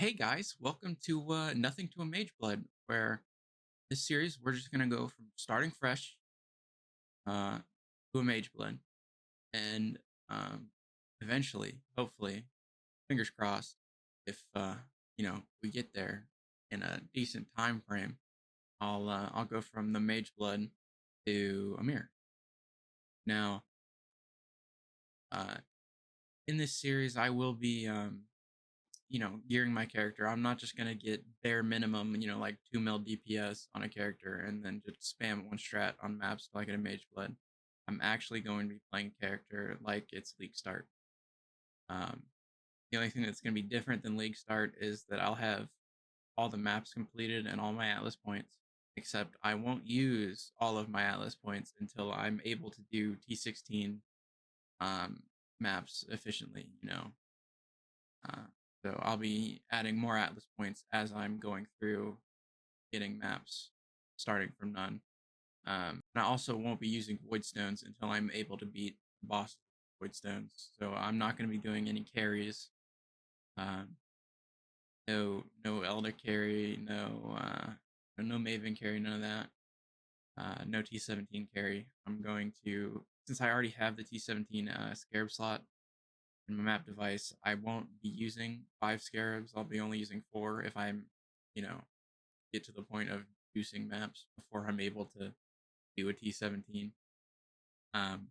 Hey guys, welcome to Nothing to a Mageblood, where this series we're just gonna go from starting fresh uh, to a Mageblood, and um, eventually, hopefully, fingers crossed, if we get there in a decent time frame, I'll go from the Mageblood to Amir. Now, uh, in this series, I will be gearing my character. I'm not just gonna get bare minimum, like 2 mil DPS on a character and then just spam one strat on maps till I get a Mage Blood. I'm actually going to be playing a character like it's League Start. Um, the only thing that's gonna be different than League Start is that I'll have all the maps completed and all my Atlas points, except I won't use all of my Atlas points until I'm able to do T16 um, maps efficiently. Uh, so I'll be adding more Atlas points as I'm going through getting maps starting from none. And I also won't be using Void Stones until I'm able to beat the boss Void Stones. So I'm not going to be doing any carries. Um, no Elder carry, no Maven carry, none of that. No T17 carry. I'm going to, since I already have the T17 Scarab slot in my map device, I won't be using 5 scarabs. I'll be only using 4 if I'm, you know, get to the point of juicing maps before I'm able to do a T17. Um,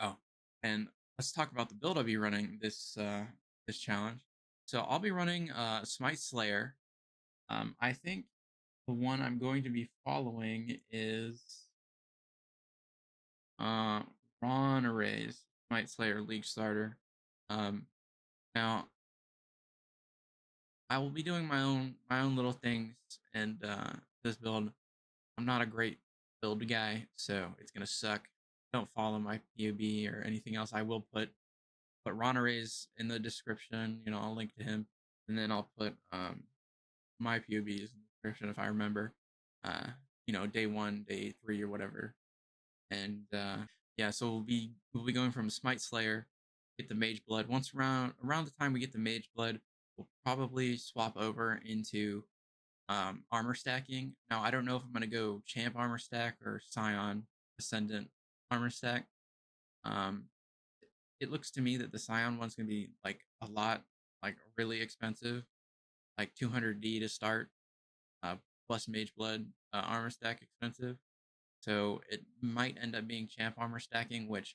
oh, and let's talk about the build I'll be running this challenge. So I'll be running Smite Slayer. I think the one I'm going to be following is uh Ron Arrays Smite Slayer League Starter. Um, Now I will be doing my own little things, and this build, I'm not a great build guy, so it's gonna suck. Don't follow my POB or anything else. I will put Ron Arrays in the description. I'll link to him, and then I'll put my POBs in the description if I remember. Uh, day 1, day 3, or whatever. And yeah, so we'll be going from Smite Slayer, get the Mage Blood. Once around the time we get the Mage Blood, we'll probably swap over into armor stacking. Now I don't know if I'm gonna go Champ armor stack or Scion Ascendant armor stack. Um, it looks to me that the Scion one's gonna be like a lot, like really expensive, like 200D to start, uh, plus Mage Blood armor stack expensive. So it might end up being Champ armor stacking, which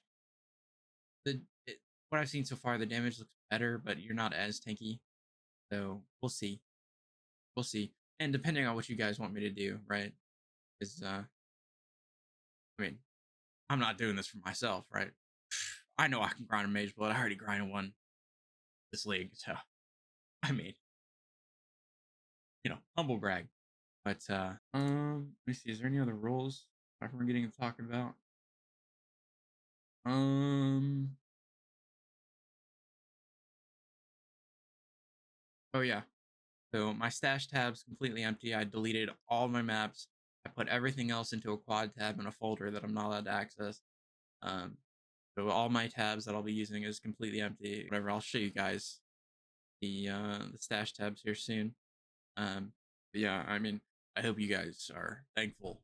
the it, what I've seen so far, the damage looks better, but you're not as tanky. So we'll see. We'll see. And depending on what you guys want me to do, right? Is I mean, I'm not doing this for myself, right? I know I can grind a Mage Blood. I already grinded one this league, so I mean, humble brag. But let me see. Is there any other roles I'm forgetting to talk about? Um, oh yeah. So my stash tab's completely empty. I deleted all my maps. I put everything else into a quad tab in a folder that I'm not allowed to access. Um, so all my tabs that I'll be using is completely empty. Whatever. I'll show you guys the stash tabs here soon. But yeah, I mean, I hope you guys are thankful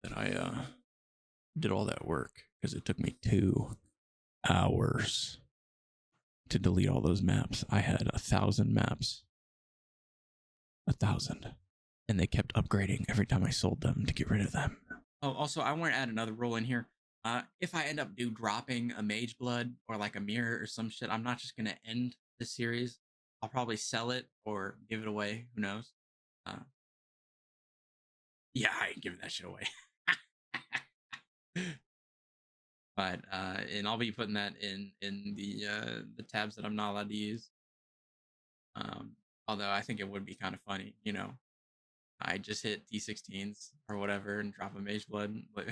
that I did all that work, because it took me 2 hours to delete all those maps. I had 1,000 maps, 1,000, and they kept upgrading every time I sold them to get rid of them. Oh, also, I want to add another rule in here. If I end up dropping a Mage Blood or like a mirror or some shit, I'm not just gonna end the series. I'll probably sell it or give it away. Who knows? Uh, yeah, I ain't giving that shit away. But and I'll be putting that in the tabs that I'm not allowed to use. Although I think it would be kind of funny, I just hit D16s or whatever and drop a Mage Blood, but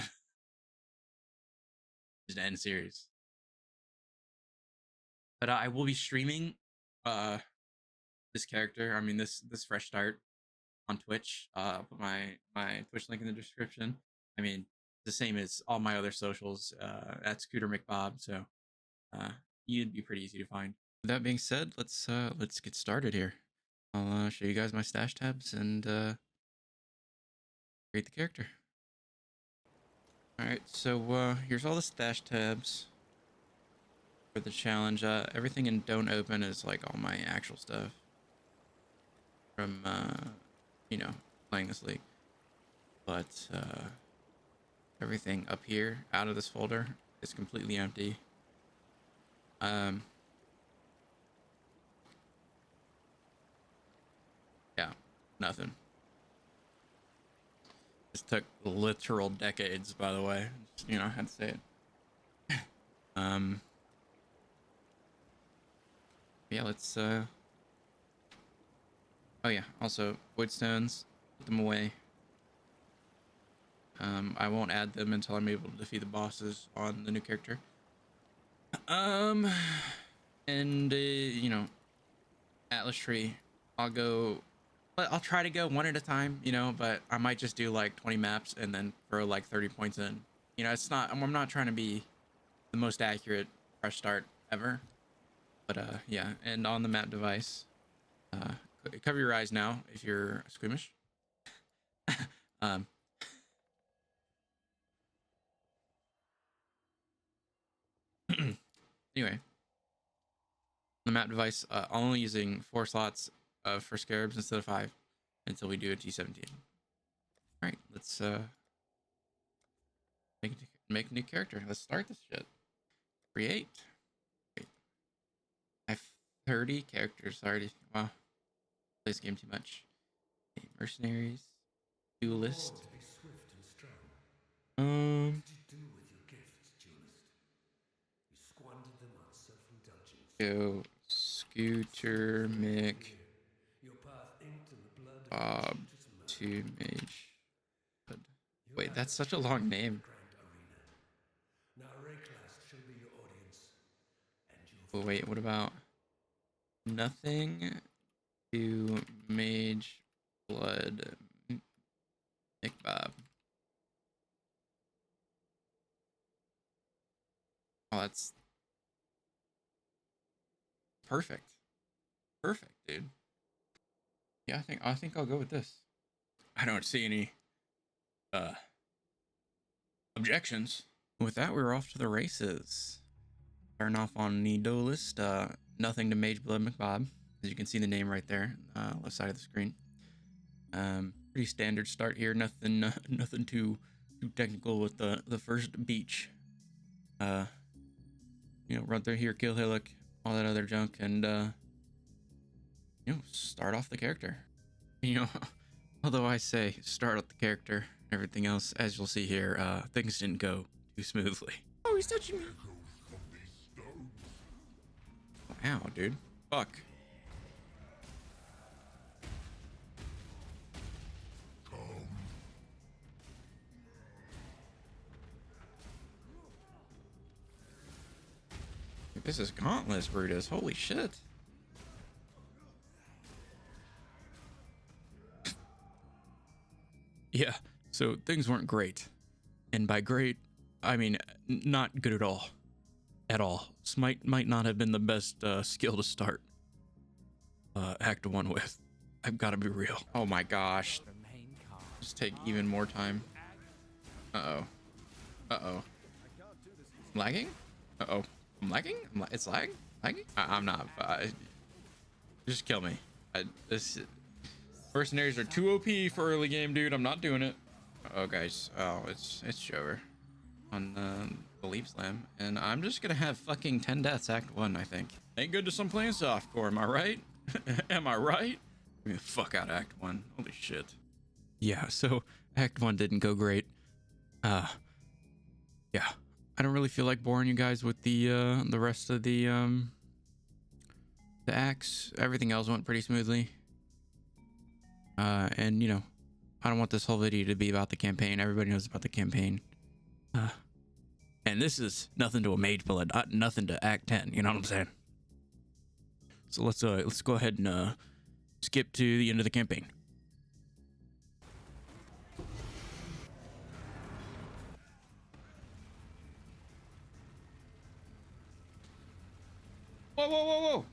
just end series. But I will be streaming uh this character. I mean this fresh start on Twitch. I'll put my Twitch link in the description. I mean, the same as all my other socials at Scootermcbob, so you'd be pretty easy to find. With that being said, let's get started here. I'll show you guys my stash tabs and create the character. All right, so here's all the stash tabs for the challenge. Everything in Don't Open is like all my actual stuff from you know, playing this league. But everything up here out of this folder is completely empty. Yeah, nothing. This took literal decades, by the way. Just, I had to say it. Yeah, let's oh yeah, also void stones, put them away. I won't add them until I'm able to defeat the bosses on the new character. And Atlas Tree, I'll try to go one at a time, but I might just do like 20 maps and then throw like 30 points in. I'm not trying to be the most accurate fresh start ever. But yeah, and on the map device, cover your eyes now if you're squeamish. um, anyway, the map device, only using 4 slots for scarabs instead of 5 until we do a T17. All right, let's make a new character. Let's start this shit. Create. Wait, I have 30 characters already. Wow, play this game too much. Okay, mercenaries, duelist. What did you do with your gifts, duelist? You squandered them on self-indulgence. Go Scootermcbob Your path inked in the blood of to Mage. Wait, that's such a long name. Now Rayclast shall be your audience. Oh, wait, what about nothing to Mage Blood McBob? Oh, that's perfect. Perfect, dude. Yeah, I think I'll go with this. I don't see any objections. With that, we're off to the races. Starting off on the duelist, nothing to Mageblood McBob, as you can see the name right there, left side of the screen. Pretty standard start here. Nothing too technical with the first beach. Run through here, kill Hillock, all that other junk, and start off the character. Although I say start off the character, everything else, as you'll see here, things didn't go too smoothly. Oh, he's touching me. Ow, dude. Fuck. This is Gauntless, Brutus. Holy shit. Yeah, so things weren't great. And by great, I mean not good at all. At all. Smite might not have been the best skill to start Act 1 with. I've got to be real. Oh my gosh. Just take even more time. Uh-oh. Uh-oh. Lagging? Uh-oh. I'm lagging? It's lagging? I'm not. Just kill me. Mercenaries are too OP for early game, dude. I'm not doing it. Oh, guys. Oh, it's over on the Leap Slam. And I'm just going to have fucking 10 deaths Act 1, I think. Ain't good to some playing softcore, am I right? Am I right? Give me the fuck out of Act 1. Holy shit. Yeah, so Act 1 didn't go great. Yeah. I don't really feel like boring you guys with the rest of the acts. Everything else went pretty smoothly. And I don't want this whole video to be about the campaign. Everybody knows about the campaign. And this is nothing to a Mageblood, nothing to Act 10. You know what I'm saying? So let's go ahead and skip to the end of the campaign. Whoa, whoa, whoa, whoa!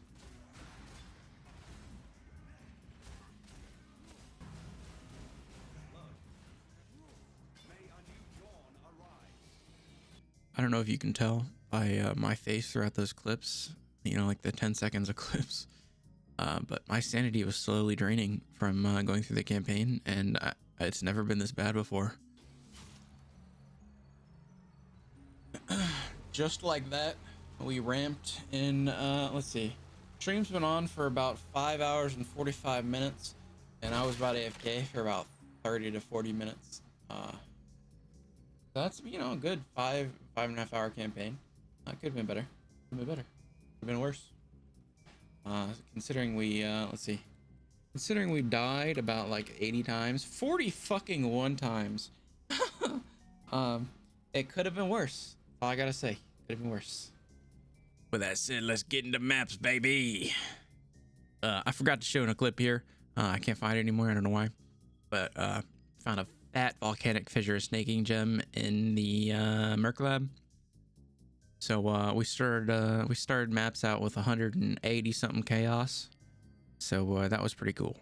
I don't know if you can tell by my face throughout those clips, you know, like the 10 seconds of clips. But my sanity was slowly draining from going through the campaign, and it's never been this bad before. Just like that, we ramped in, let's see. Stream's been on for about 5 hours and 45 minutes, and I was about AFK for about 30 to 40 minutes. That's, you know, a good 5.5 hour campaign. Could have been better. Could have been better. Could have been worse. Considering we, let's see. Considering we died about like 80 times, 40 fucking 1 times. It could have been worse. All I gotta say, could have been worse. With that said, let's get into maps, baby. I forgot to show in a clip here. I can't find it anymore. I don't know why. But found a fat volcanic fissure snaking gem in the Merc Lab. So we started maps out with 180 something chaos. So that was pretty cool.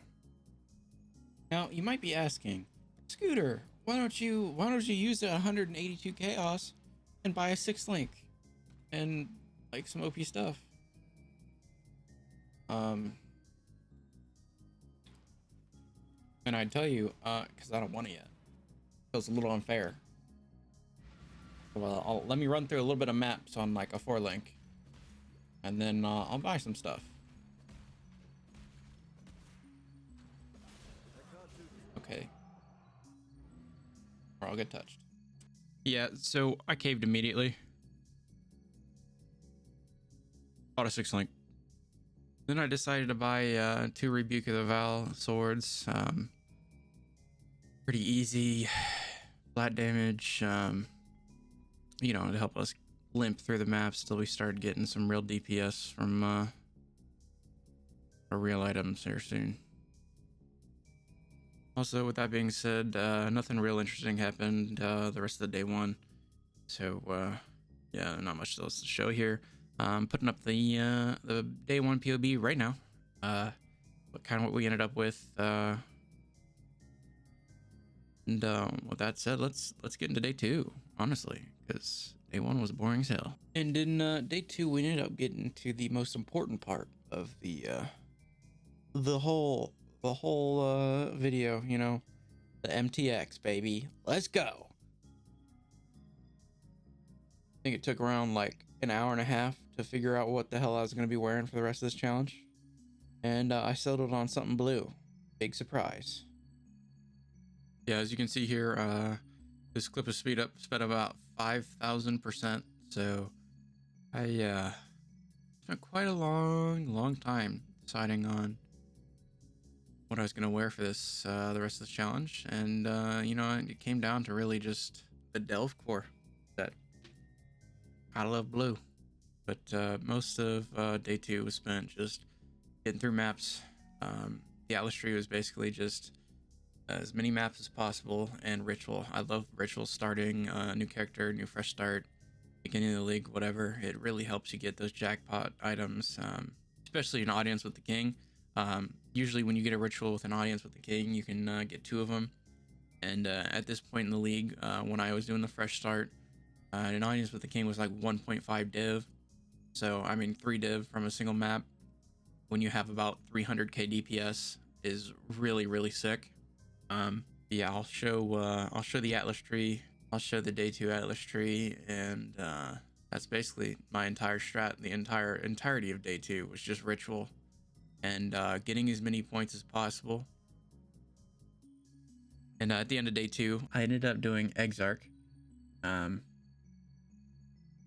Now you might be asking, Scooter, why don't you use the 182 chaos and buy a 6th link and like some OP stuff? And I'd tell you, because I don't want it yet. Feels a little unfair. Well, let me run through a little bit of maps on like a 4 link, and then I'll buy some stuff. Okay. Or I'll get touched. Yeah, so I caved immediately. Bought a 6th link. Then I decided to buy 2 Rebuke of the Val swords. Pretty easy, flat damage. You know, to help us limp through the maps till we started getting some real DPS from our real items here soon. Also, with that being said, nothing real interesting happened the rest of the day 1. So yeah, not much else to show here. Putting up the day 1 POB right now. But kind of what we ended up with. And with that said, let's get into day 2, honestly, because day 1 was boring as hell. And in day 2, we ended up getting to the most important part of the whole video. You know, the MTX, baby. Let's go. I think it took around like an hour and a half to figure out what the hell I was going to be wearing for the rest of this challenge, and I settled on something blue. Big surprise. Yeah, as you can see here, this clip is sped up about 5,000%. So I spent quite a long time deciding on what I was gonna wear for this the rest of the challenge, and you know, it came down to really just the Delve core set. I love blue, but most of day 2 was spent just getting through maps. The Atlas tree was basically just as many maps as possible, and ritual. I love ritual starting, new character, new fresh start, beginning of the league, whatever. It really helps you get those jackpot items, especially an audience with the king. Usually when you get a ritual with an audience with the king, you can get 2 of them. And at this point in the league, when I was doing the fresh start, an audience with the king was like 1.5 div. So I mean 3 div from a single map when you have about 300k DPS is really sick. Yeah, I'll show the Atlas tree. I'll show the day 2 Atlas tree, and that's basically my entire strat. The entirety of day 2 was just ritual and getting as many points as possible. And at the end of day 2, I ended up doing Exarch,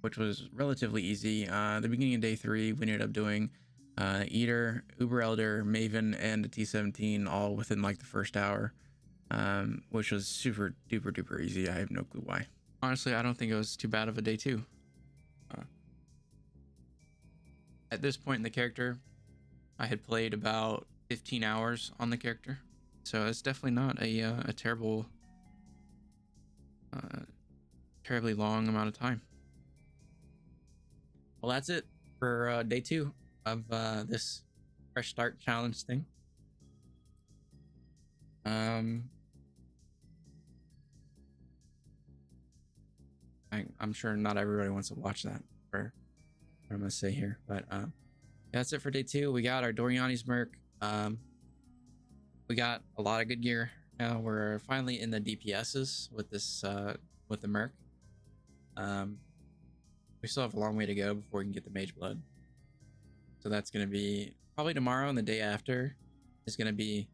which was relatively easy. The beginning of day 3, we ended up doing Eater, Uber Elder, Maven, and a T17 all within like the first hour. Which was super duper easy. I have no clue why. Honestly, I don't think it was too bad of a day 2. At this point in the character, I had played about 15 hours on the character, so it's definitely not a terribly long amount of time. Well, that's it for day 2. of this fresh start challenge thing. Um, I'm sure not everybody wants to watch that for what I'm gonna say here, but yeah, that's it for day 2. We got our Doriani's Merc. We got a lot of good gear. Now we're finally in the DPSs with this with the Merc. We still have a long way to go before we can get the Mageblood. So that's gonna be probably tomorrow, and the day after is gonna be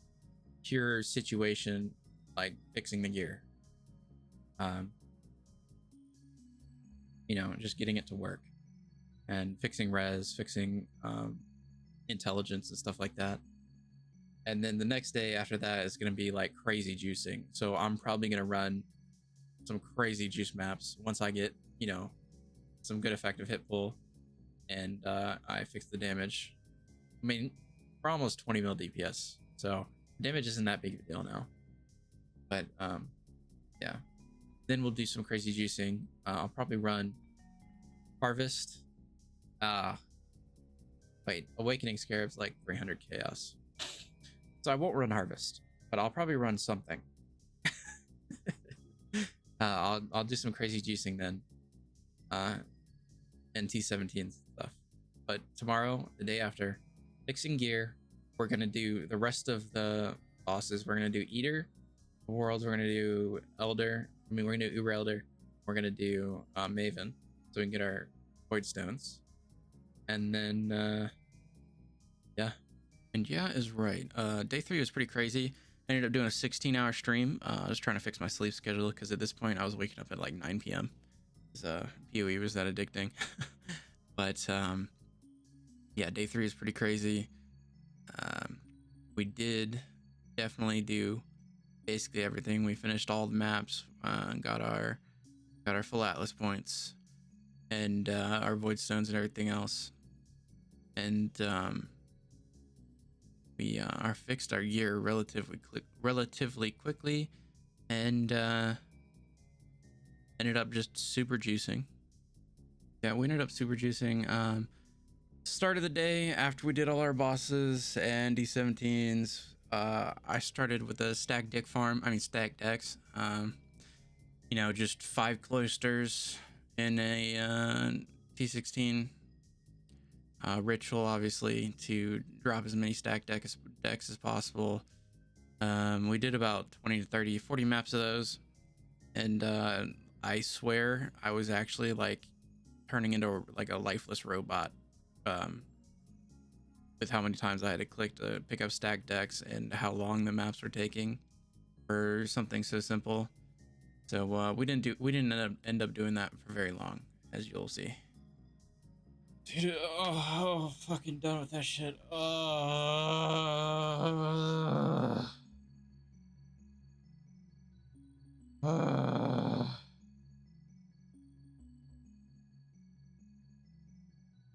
pure situation, like fixing the gear. Um, just getting it to work and fixing res, fixing intelligence and stuff like that. And then the next day after that is going to be like crazy juicing. So I'm probably going to run some crazy juice maps once I get, some good effective hit pull and I fix the damage. I mean, we're almost 20 mil DPS, so damage isn't that big of a deal now. But yeah, then we'll do some crazy juicing. I'll probably run Harvest. Wait, Awakening Scarab's like 300 chaos. So I won't run Harvest, but I'll probably run something. I'll do some crazy juicing then. And T17 stuff. But tomorrow, the day after, fixing gear. We're gonna do the rest of the bosses. We're gonna do Eater, Worlds. We're gonna do Elder. We're gonna do Uber Elder. We're gonna do Maven, so we can get our Void Stones. And then yeah. And yeah is right. Day 3 was pretty crazy. I ended up doing a 16-hour stream. I was trying to fix my sleep schedule because at this point I was waking up at like 9 p.m. PoE was that addicting. But yeah, day 3 is pretty crazy. We did definitely do basically everything. We finished all the maps, got our full Atlas points, and our Void Stones and everything else. And we are fixed our gear relatively quickly, and ended up just super juicing. Yeah, we ended up super juicing. Start of the day after we did all our bosses and D17s, I started with a stack deck farm. I mean stack decks. Just 5 cloisters in a T16 ritual, obviously, to drop as many stack decks as possible. We did about 20 to 30, 40 maps of those, and I swear I was actually like turning into like a lifeless robot with how many times I had to click to pick up stack decks and how long the maps were taking for something so simple. So we didn't end up doing that for very long, as you'll see. Dude, fucking done with that shit.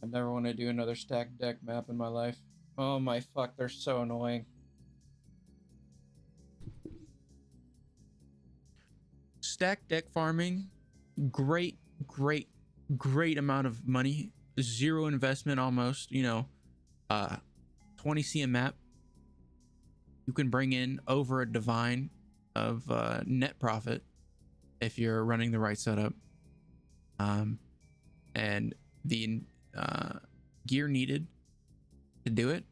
I never want to do another stack deck map in my life. Oh my fuck, they're so annoying. Stack deck farming, great amount of money, zero investment almost, 20 CM map. You can bring in over a divine of net profit if you're running the right setup. And the gear needed to do it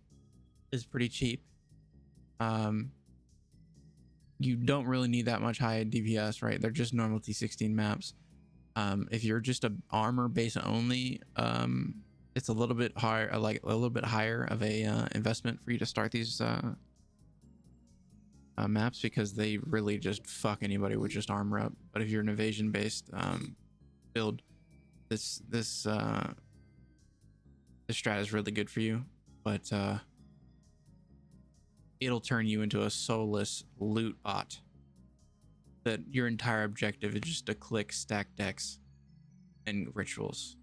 is pretty cheap. You don't really need that much high DPS, right? They're just normal T16 maps. If you're just a armor base only, it's a little bit higher, like a little bit higher of a investment for you to start these maps, because they really just fuck anybody with just armor up. But if you're an evasion based build, this strat is really good for you, but it'll turn you into a soulless loot bot that your entire objective is just to click stack decks and rituals.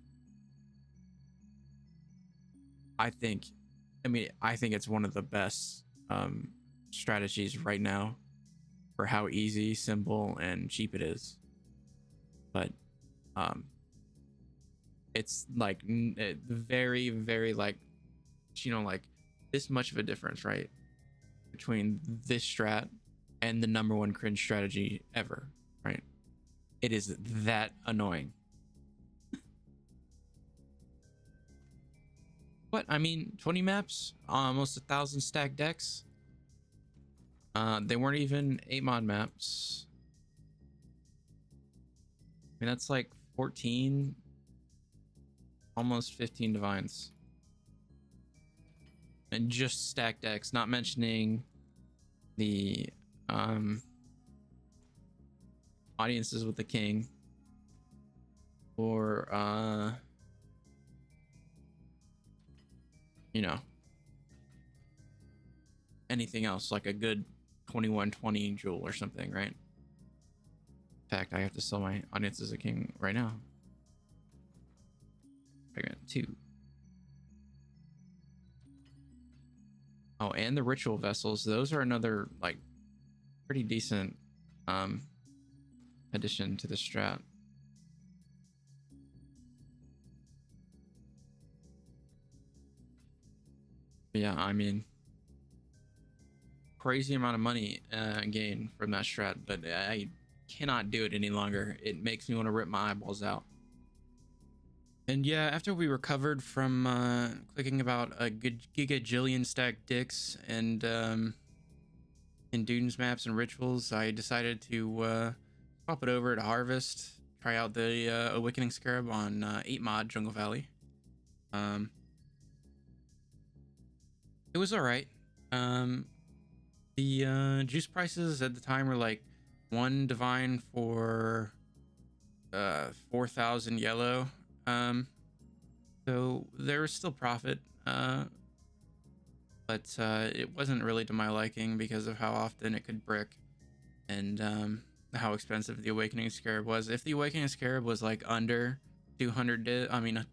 I think it's one of the best strategies right now for how easy, simple, and cheap it is. But it's like very, very like you know, like this much of a difference, right, between this strat and the #1 cringe strategy ever, right? It is that annoying. What? I mean, 20 maps, almost 1,000 stacked decks. They weren't even 8 mod maps. I mean, that's like 14, almost 15 divines. And just stacked decks, not mentioning the audiences with the king, or you know, anything else like a good 2120 jewel or something, right? In fact, I have to sell my audience as a king right now. I got 2. Oh, and the ritual vessels, those are another like pretty decent addition to the strat. But yeah, I mean, crazy amount of money gained from that strat, but I cannot do it any longer. It makes me want to rip my eyeballs out. And yeah, after we recovered from clicking about a good gigajillion stacked dicks and in Dunes maps and rituals, I decided to swap it over to Harvest, try out the Awakening Scarab on 8 mod Jungle Valley. It was alright. The juice prices at the time were like 1 divine for 4,000 yellow. So there was still profit, but it wasn't really to my liking because of how often it could brick and how expensive the Awakening Scarab was. If the Awakening Scarab was like under 200 div, I mean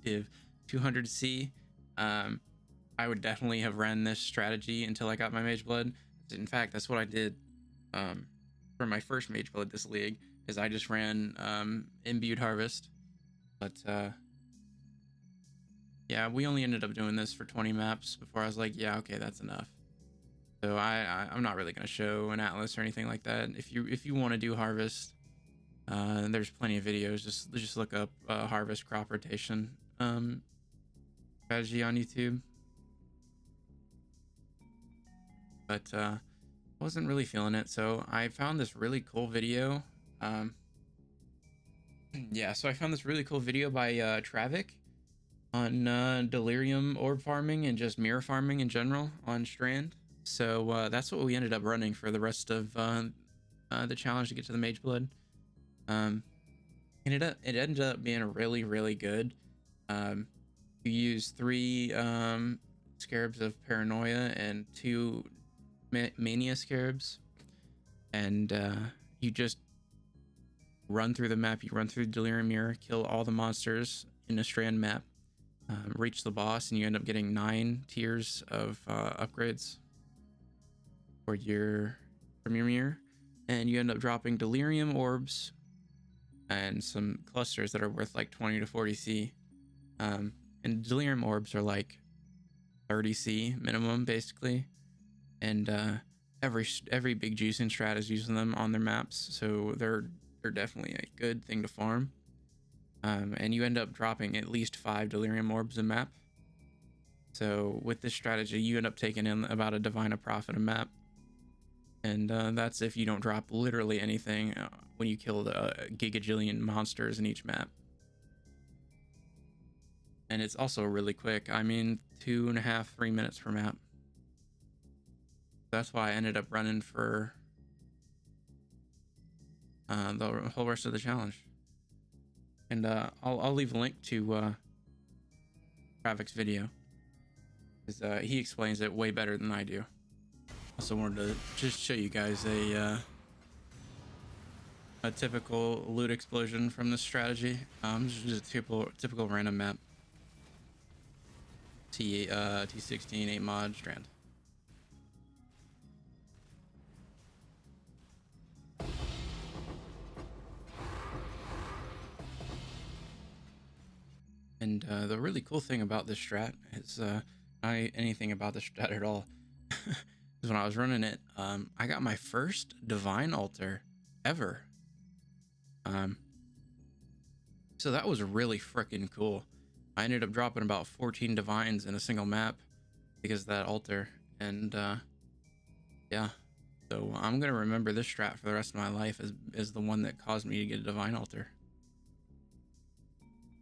div, 200 C, I would definitely have ran this strategy until I got my Mageblood. In fact, that's what I did for my first Mageblood this league, is I just ran Imbued Harvest. But yeah, we only ended up doing this for 20 maps before I was like, yeah, okay, that's enough. So I'm not really going to show an atlas or anything like that. If you want to do Harvest, there's plenty of videos. Just look up Harvest crop rotation strategy on YouTube. But I wasn't really feeling it, so I found this really cool video. Yeah, so I found this really cool video by Travik on delirium orb farming and just mirror farming in general on Strand. So that's what we ended up running for the rest of the challenge to get to the Mageblood. And it ended up being really, really good. You use 3 scarabs of paranoia and 2 mania scarabs, and you just run through the map. You run through delirium mirror, kill all the monsters in a Strand map, reach the boss, and you end up getting 9 tiers of upgrades for from your mirror, and you end up dropping delirium orbs and some clusters that are worth like 20 to 40 C. And delirium orbs are like 30 C minimum, basically. And every big juicing strat is using them on their maps, so they're definitely a good thing to farm. And you end up dropping at least 5 delirium orbs a map. So with this strategy, you end up taking in about a divine of profit a map, and that's if you don't drop literally anything when you kill the gigajillion monsters in each map. And it's also really quick. I mean, 2.5, 3 minutes per map. That's why I ended up running for the whole rest of the challenge. And I'll leave a link to Travik's video, because he explains it way better than I do. Also wanted to just show you guys a typical loot explosion from this strategy. This is just a typical random map. T16 8 mod Strand. And the really cool thing about this strat is anything about the strat at all. Because when I was running it, I got my first divine altar ever. Um, so that was really freaking cool. I ended up dropping about 14 divines in a single map because of that altar, and yeah. So I'm gonna remember this strat for the rest of my life as the one that caused me to get a divine altar.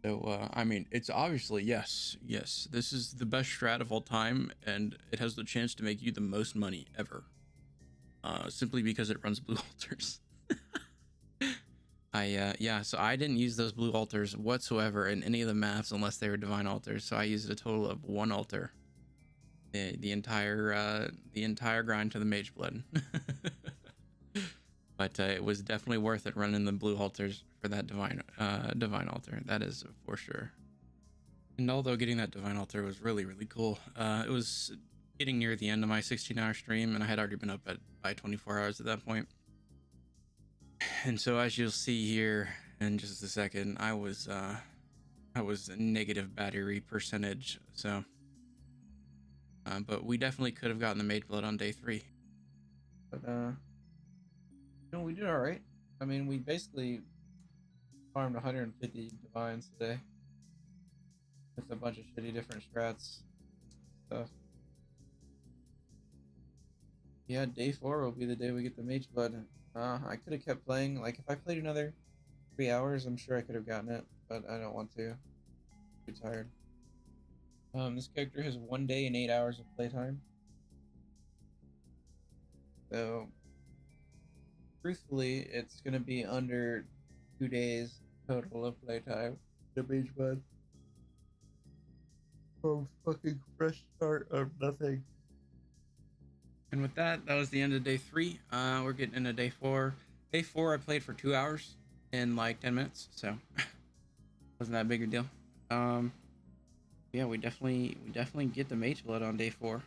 So I mean, it's obviously yes, this is the best strat of all time, and it has the chance to make you the most money ever. Simply because it runs blue altars. Yeah, so I didn't use those blue altars whatsoever in any of the maps unless they were divine altars. So I used a total of one altar the entire grind to the Mageblood. But it was definitely worth it running the blue altars for that divine altar. That is for sure. And although getting that divine altar was really cool, it was getting near the end of my 16-hour stream, and I had already been up by 24 hours at that point. And so, as you'll see here in just a second, I was a negative battery percentage. So, but we definitely could have gotten the Mageblood on day 3. But we did all right. I mean, we basically farmed 150 divines today with a bunch of shitty different strats stuff. Yeah, day 4 will be the day we get the Mageblood. I could have kept playing. Like, if I played another 3 hours, I'm sure I could have gotten it, but I don't want to. I'm too tired. This character has 1 day and 8 hours of playtime. So, truthfully, it's gonna be under 2 days total of playtime. The Mageblood. From fucking fresh start of nothing. And with that, that was the end of day 3. We're getting into day 4. Day 4, I played for 2 hours in like 10 minutes, so wasn't that big a deal. Yeah, we definitely get the Mageblood on day 4.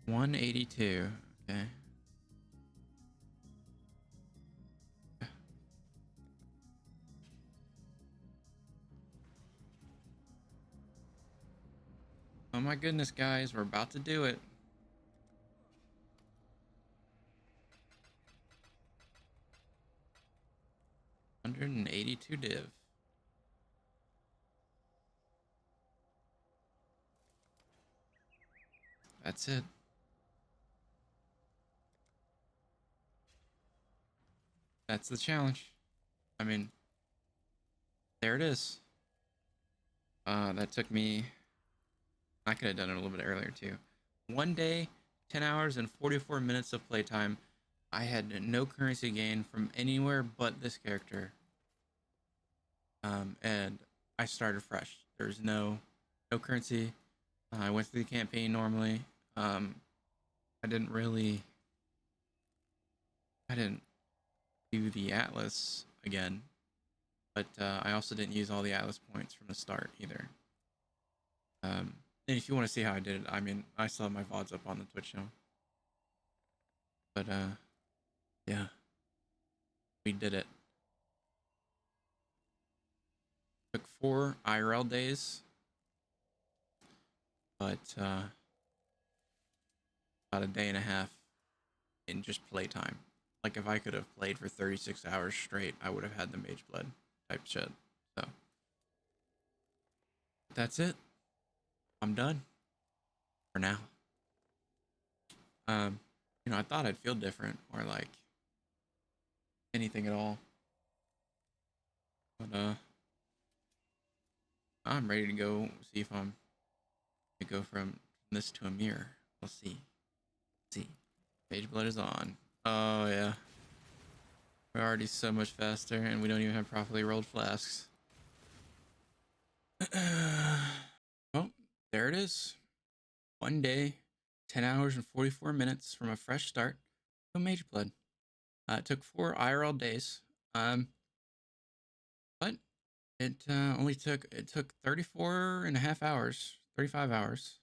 $182. Okay. Oh my goodness, guys, we're about to do it. $182 div. That's it. That's the challenge. I mean, there it is. That took me. I could have done it a little bit earlier too. 1 day, 10 hours, and 44 minutes of playtime. I had no currency gain from anywhere but this character. And I started fresh. There's no currency. I went through the campaign normally. I didn't do the Atlas again, but I also didn't use all the Atlas points from the start either. And if you want to see how I did it, I mean, I still have my VODs up on the Twitch channel. But yeah, we did it. Took 4 IRL days, but about a day and a half in just playtime. Like, if I could have played for 36 hours straight, I would have had the Mageblood type shit. So that's it. I'm done for now. I thought I'd feel different or like anything at all, but I'm ready to go see if I'm to go from this to a mirror. We'll see. Let's see. Mageblood is on. Oh yeah. We're already so much faster, and we don't even have properly rolled flasks. Oh, there it is. 1 day, 10 hours and 44 minutes from a fresh start to Mageblood. It took 4 IRL days, but it took 34 and a half hours, 35 hours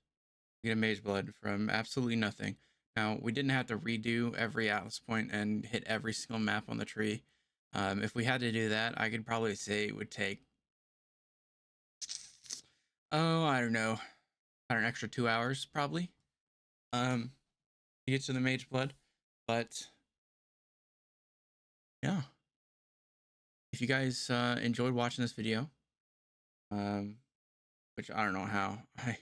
to get a Mageblood from absolutely nothing. Now, we didn't have to redo every Atlas point and hit every single map on the tree. If we had to do that, I could probably say it would take, oh, I don't know, about an extra 2 hours probably, to get to the Mage Blood. But yeah, if you guys enjoyed watching this video, um, which I don't know how, I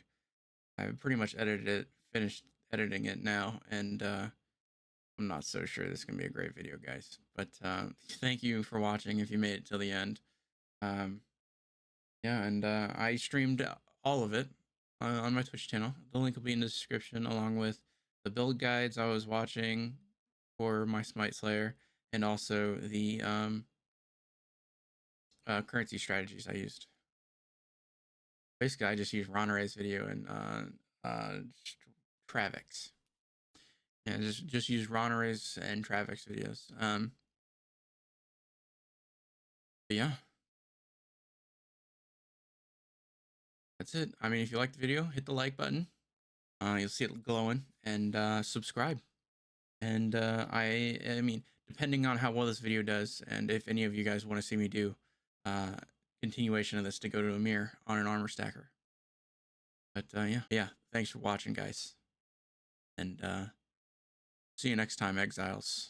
pretty much edited it, finished editing it now, and I'm not so sure this is gonna be a great video, guys. But thank you for watching if you made it till the end. Um, yeah, and I streamed all of it on my Twitch channel. The link will be in the description, along with the build guides I was watching for my Smite Slayer, and also the currency strategies I used. Basically, I just used Ronaray's video and Travix. Yeah, just use Ronaray's and Travix videos. But yeah, that's it. I mean, if you liked the video, hit the like button. You'll see it glowing, and subscribe. And I mean, depending on how well this video does, and if any of you guys want to see me do uh, continuation of this to go to a mirror on an armor stacker. But yeah. Thanks for watching, guys, and see you next time, Exiles.